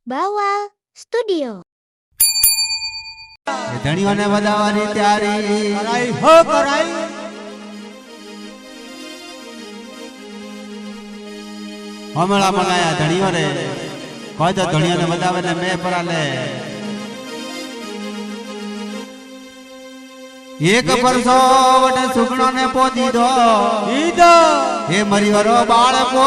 Bawal Studio. ધણીઓને વધાવવાની તૈયારી કરાઈ હો કરાઈ હમણાં મંગાયા ધણીઓને કોઈ તો ધણીઓને વધાવે ને મેં પરાલે એક પરસો વટે સુગણો ને પોતી દો ઈદો હે મરીવરો બાળકો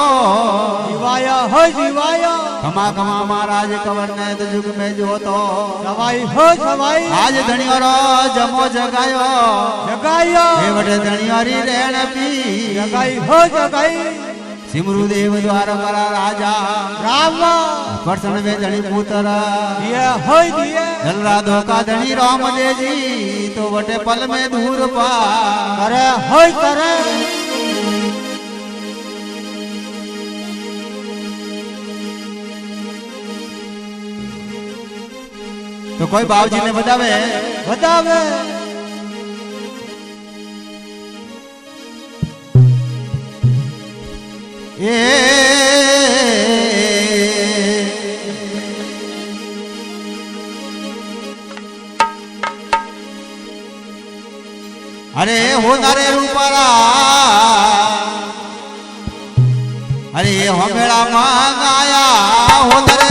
જીવાયા હો જીવાયા ખમા ખમા મહારાજ કવર ને જુગ મે જોતો સવાઈ હો સવાઈ આજ ધણીઓરો જમો જગાયો જગાયો હે વટે ધણીઓરી રેણ પી જગાઈ હો જગાઈ સિમરુ દેવ દ્વાર કરા રાજા રામ કરસન વે ધણી પુત્ર દિયે હોય દિયે જલરા ધોકા ધણી રામ દેજી તો વટે પલ में दूर पा કરે હોય કરે तो कोई बाबूजी ने बतावे બતાવે ए अरे हो नारे रूपारा अरे हो मेरा मांगाया हो नारे